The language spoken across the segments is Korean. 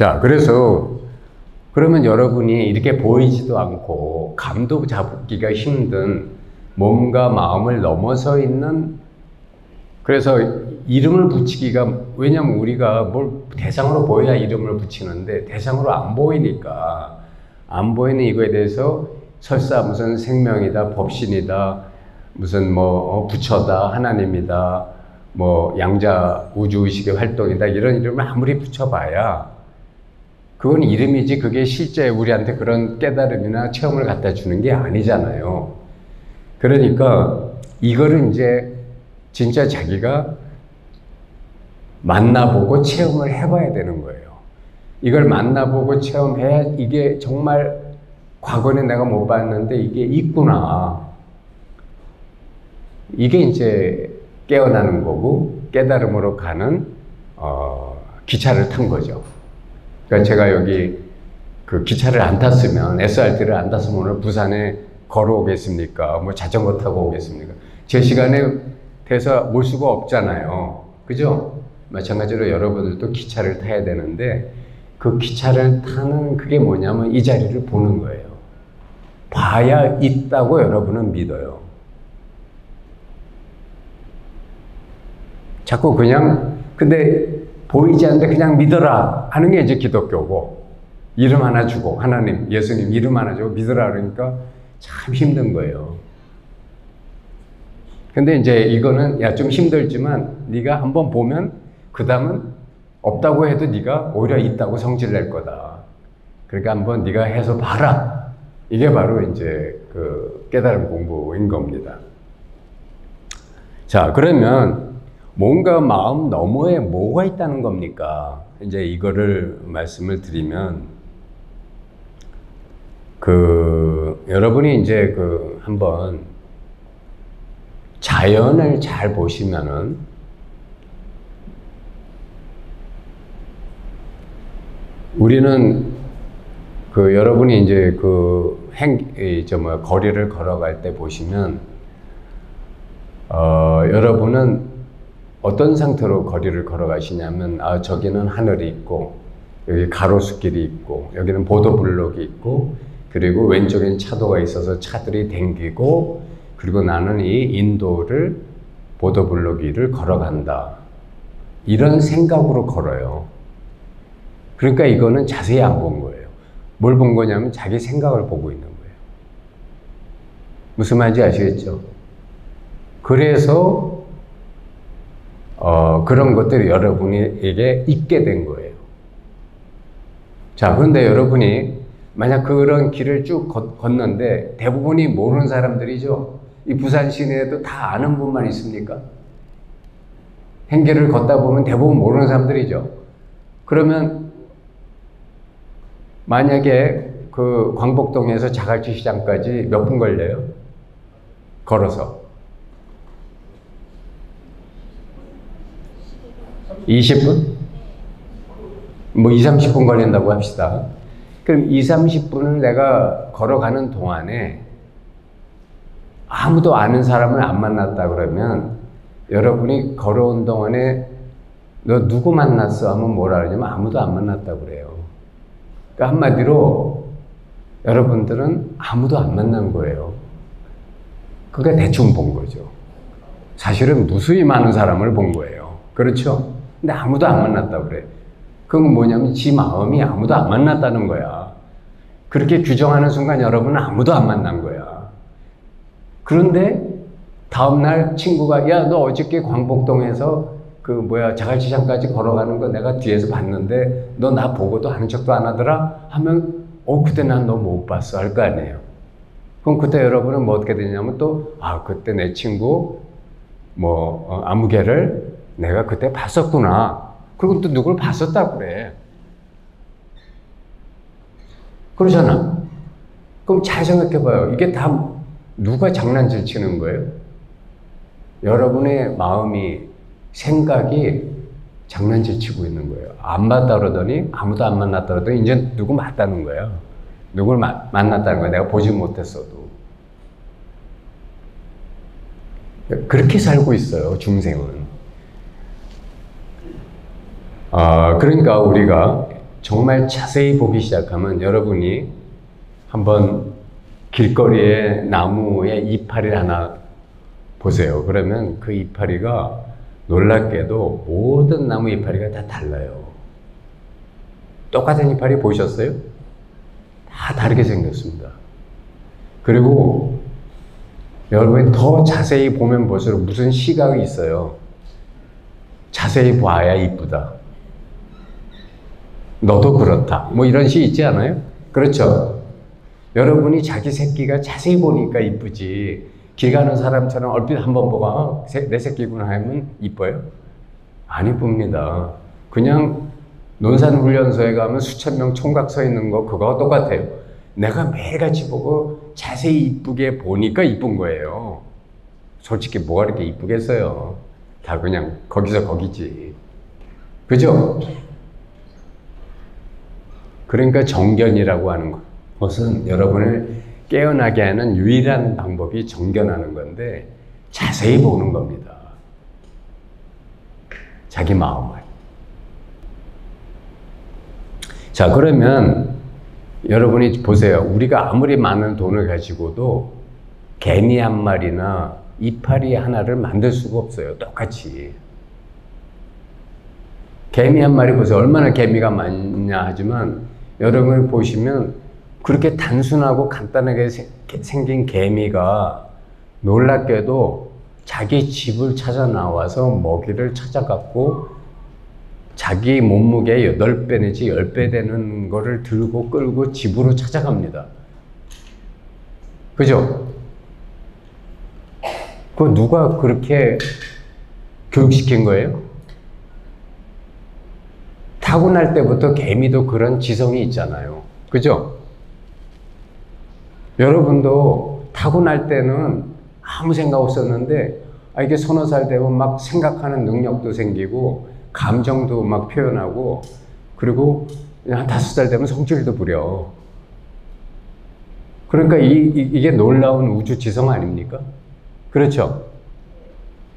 자, 그래서 그러면 여러분이 이렇게 보이지도 않고 감도 잡기가 힘든 몸과 마음을 넘어서 있는, 그래서 이름을 붙이기가, 왜냐면 우리가 뭘 대상으로 보여야 이름을 붙이는데 대상으로 안 보이니까, 안 보이는 이거에 대해서 설사 무슨 생명이다, 법신이다, 무슨 뭐 부처다, 하나님이다, 뭐 양자 우주의식의 활동이다, 이런 이름을 아무리 붙여봐야 그건 이름이지 그게 실제 우리한테 그런 깨달음이나 체험을 갖다 주는 게 아니잖아요. 그러니까 이거를 이제 진짜 자기가 만나보고 체험을 해봐야 되는 거예요. 이걸 만나보고 체험해야 이게 정말 과거에 내가 못 봤는데 이게 있구나. 이게 이제 깨어나는 거고 깨달음으로 가는 기차를 탄 거죠. 그러니까 제가 여기 그 기차를 안 탔으면, SRT를 안 탔으면 오늘 부산에 걸어오겠습니까? 뭐 자전거 타고 오겠습니까? 제 시간에 돼서 올 수가 없잖아요. 그죠? 마찬가지로 여러분들도 기차를 타야 되는데 그 기차를 타는 그게 뭐냐면 이 자리를 보는 거예요. 봐야 있다고 여러분은 믿어요. 자꾸 그냥, 근데 보이지 않는데 그냥 믿어라 하는 게 이제 기독교고, 이름 하나 주고, 하나님, 예수님 이름 하나 주고 믿어라 그러니까 참 힘든 거예요. 근데 이제 이거는 야, 좀 힘들지만 네가 한번 보면 그 다음은 없다고 해도 네가 오히려 있다고 성질낼 거다. 그러니까 한번 네가 해서 봐라. 이게 바로 이제 그 깨달음 공부인 겁니다. 자, 그러면 뭔가 마음 너머에 뭐가 있다는 겁니까? 이제 이거를 말씀을 드리면, 여러분이 이제 한번 자연을 잘 보시면은, 우리는 여러분이 이제 거리를 걸어갈 때 보시면, 여러분은 어떤 상태로 거리를 걸어가시냐면, 저기는 하늘이 있고, 여기 가로수길이 있고, 여기는 보도블록이 있고, 그리고 왼쪽엔 차도가 있어서 차들이 댕기고, 그리고 나는 이 인도를, 보도블록 위를 걸어간다. 이런 생각으로 걸어요. 그러니까 이거는 자세히 안 본 거예요. 뭘 본 거냐면 자기 생각을 보고 있는 거예요. 무슨 말인지 아시겠죠? 그래서 그런 것들이 여러분에게 있게 된 거예요. 자, 그런데 여러분이 만약 그런 길을 쭉 걷는데 대부분이 모르는 사람들이죠. 이 부산 시내에도 다 아는 분만 있습니까? 행길을 걷다 보면 대부분 모르는 사람들이죠. 그러면 만약에 그 광복동에서 자갈치 시장까지 몇 분 걸려요? 걸어서 20분? 뭐 2, 30분 걸린다고 합시다. 그럼 2, 30분을 내가 걸어가는 동안에 아무도 아는 사람을 안 만났다 그러면, 여러분이 걸어온 동안에 너 누구 만났어? 하면 뭐라 그러냐면 아무도 안 만났다고 그래요. 그러니까 한마디로 여러분들은 아무도 안 만난 거예요. 그러니까 대충 본 거죠. 사실은 무수히 많은 사람을 본 거예요. 그렇죠? 근데 아무도 안 만났다고 그래. 그건 뭐냐면 지 마음이 아무도 안 만났다는 거야. 그렇게 규정하는 순간 여러분은 아무도 안 만난 거야. 그런데 다음날 친구가 야, 너 어저께 광복동에서 자갈치장까지 걸어가는 거 내가 뒤에서 봤는데 너 나 보고도 아는 척도 안 하더라? 하면 그때 난 너 못 봤어 할 거 아니에요. 그럼 그때 여러분은 뭐 어떻게 되냐면 또 그때 내 친구 아무개를 내가 그때 봤었구나. 그리고 또 누굴 봤었다고 그래. 그러잖아. 그럼 잘 생각해봐요. 이게 다 누가 장난질 치는 거예요? 여러분의 마음이, 생각이 장난질 치고 있는 거예요. 안 봤다 그러더니, 아무도 안 만났다 그러더니 이제 누구 맞다는 거예요. 누굴 만났다는 거예요. 내가 보지 못했어도. 그렇게 살고 있어요, 중생은. 그러니까 우리가 정말 자세히 보기 시작하면 여러분이 한번 길거리에 나무에 이파리 하나 보세요. 그러면 그 이파리가 놀랍게도 모든 나무 이파리가 다 달라요. 똑같은 이파리 보셨어요? 다 다르게 생겼습니다. 그리고 여러분이 더 자세히 보면 볼수록 무슨 시각이 있어요. 자세히 봐야 이쁘다. 너도 그렇다. 뭐 이런 시 있지 않아요? 그렇죠? 여러분이 자기 새끼가 자세히 보니까 이쁘지. 길 가는 사람처럼 얼핏 한번 보고 내 새끼구나 하면 이뻐요? 안 이쁩니다. 그냥 논산훈련소에 가면 수천 명 총각 서 있는 거 그거와 똑같아요. 내가 매일같이 보고 자세히 이쁘게 보니까 이쁜 거예요. 솔직히 뭐가 이렇게 이쁘겠어요. 다 그냥 거기서 거기지. 그죠? 그러니까 정견이라고 하는 것은 여러분을 깨어나게 하는 유일한 방법이 정견하는 건데 자세히 보는 겁니다. 자기 마음을. 자, 그러면 여러분이 보세요. 우리가 아무리 많은 돈을 가지고도 개미 한 마리나 이파리 하나를 만들 수가 없어요. 똑같이. 개미 한 마리 보세요. 얼마나 개미가 많냐 하지만 여러분이 보시면 그렇게 단순하고 간단하게 생긴 개미가 놀랍게도 자기 집을 찾아 나와서 먹이를 찾아갖고 자기 몸무게의 8배 내지 10배 되는 거를 들고 끌고 집으로 찾아갑니다. 그죠? 그거 누가 그렇게 교육시킨 거예요? 타고날 때부터 개미도 그런 지성이 있잖아요. 그죠? 여러분도 타고날 때는 아무 생각 없었는데 이게 서너 살 되면 막 생각하는 능력도 생기고 감정도 막 표현하고 그리고 한 5살 되면 성질도 부려. 그러니까 이게 놀라운 우주 지성 아닙니까? 그렇죠?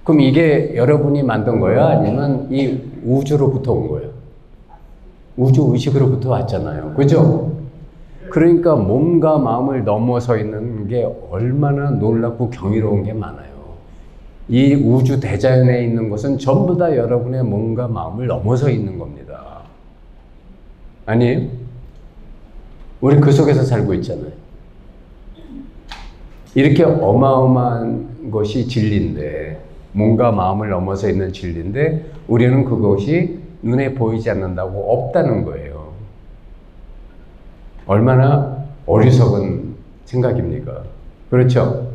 그럼 이게 여러분이 만든 거야? 아니면 이 우주로부터 온 거예요? 우주 의식으로부터 왔잖아요. 그죠? 그러니까 몸과 마음을 넘어서 있는 게 얼마나 놀랍고 경이로운 게 많아요. 이 우주 대자연에 있는 것은 전부 다 여러분의 몸과 마음을 넘어서 있는 겁니다. 아니에요? 우리 그 속에서 살고 있잖아요. 이렇게 어마어마한 것이 진리인데, 몸과 마음을 넘어서 있는 진리인데 우리는 그것이 눈에 보이지 않는다고 없다는 거예요. 얼마나 어리석은 생각입니까? 그렇죠?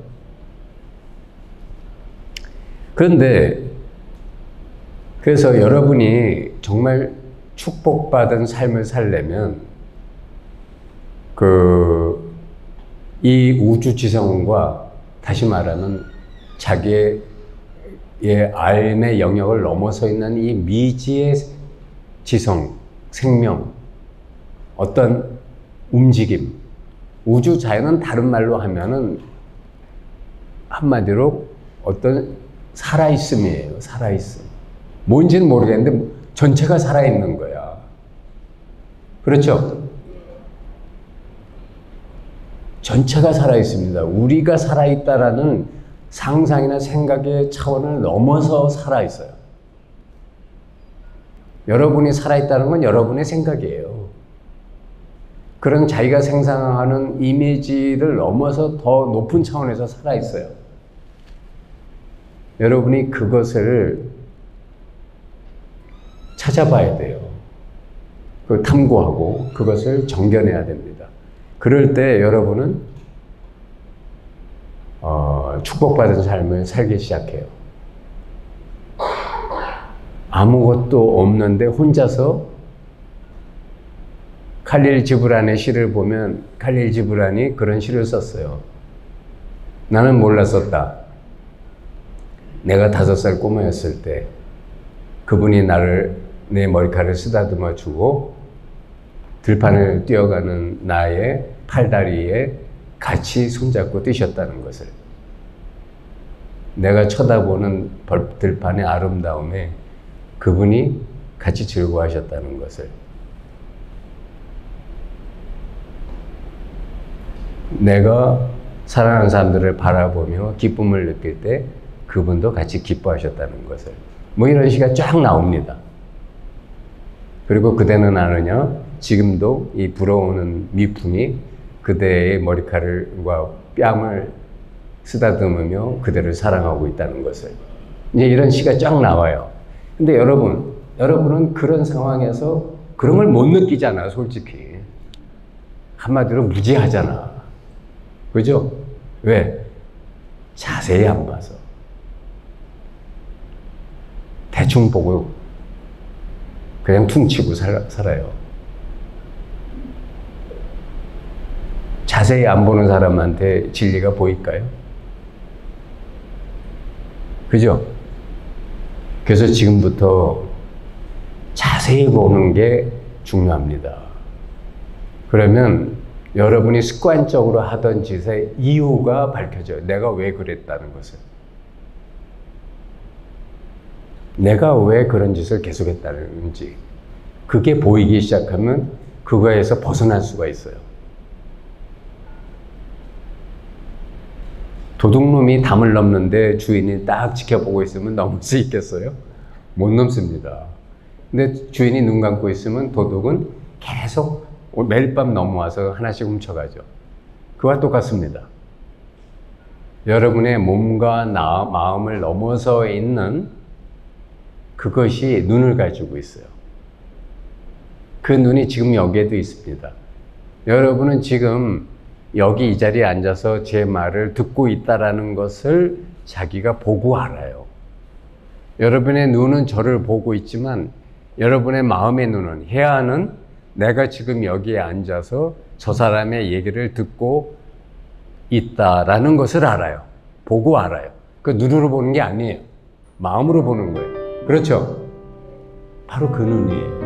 그런데 그래서 여러분이 정말 축복받은 삶을 살려면 이 우주 지성과 다시 말하면 자기의 삶의 영역을 넘어서 있는 이 미지의 지성, 생명, 어떤 움직임, 우주 자연은 다른 말로 하면은 한마디로 어떤 살아있음이에요. 살아있음. 뭔지는 모르겠는데 전체가 살아있는 거야. 그렇죠? 전체가 살아있습니다. 우리가 살아있다라는 상상이나 생각의 차원을 넘어서 살아있어요. 여러분이 살아있다는 건 여러분의 생각이에요. 그런 자기가 생산하는 이미지를 넘어서 더 높은 차원에서 살아있어요. 여러분이 그것을 찾아봐야 돼요. 그걸 탐구하고 그것을 정견해야 됩니다. 그럴 때 여러분은 축복받은 삶을 살기 시작해요. 아무것도 없는데 혼자서 칼릴 지브란의 시를 보면 칼릴 지브란이 그런 시를 썼어요. 나는 몰랐었다. 내가 5살 꼬마였을 때 그분이 내 머리카락을 쓰다듬어 주고 들판을 뛰어가는 나의 팔다리에 같이 손잡고 뛰셨다는 것을. 내가 쳐다보는 들판의 아름다움에 그분이 같이 즐거워하셨다는 것을. 내가 사랑하는 사람들을 바라보며 기쁨을 느낄 때 그분도 같이 기뻐하셨다는 것을. 뭐 이런 시가 쫙 나옵니다. 그리고 그대는 아느냐? 지금도 이 불어오는 미풍이 그대의 머리카락과 뺨을 쓰다듬으며 그대를 사랑하고 있다는 것을. 이제 이런 시가 쫙 나와요. 근데 여러분은 그런 상황에서 그런 걸 못 느끼잖아, 솔직히. 한마디로 무지하잖아. 그죠? 왜? 자세히 안 봐서. 대충 보고 그냥 퉁치고 살아요. 자세히 안 보는 사람한테 진리가 보일까요? 그죠? 그래서 지금부터 자세히 보는 게 중요합니다. 그러면 여러분이 습관적으로 하던 짓의 이유가 밝혀져요. 내가 왜 그랬다는 것을. 내가 왜 그런 짓을 계속했다는지. 그게 보이기 시작하면 그거에서 벗어날 수가 있어요. 도둑놈이 담을 넘는데 주인이 딱 지켜보고 있으면 넘을 수 있겠어요? 못 넘습니다. 근데 주인이 눈 감고 있으면 도둑은 계속 매일 밤 넘어와서 하나씩 훔쳐가죠. 그와 똑같습니다. 여러분의 몸과 마음을 넘어서 있는 그것이 눈을 가지고 있어요. 그 눈이 지금 여기에도 있습니다. 여러분은 지금 여기 이 자리에 앉아서 제 말을 듣고 있다라는 것을 자기가 보고 알아요. 여러분의 눈은 저를 보고 있지만 여러분의 마음의 눈은, 해안은 내가 지금 여기에 앉아서 저 사람의 얘기를 듣고 있다라는 것을 알아요. 보고 알아요. 그 눈으로 보는 게 아니에요. 마음으로 보는 거예요. 그렇죠? 바로 그 눈이에요.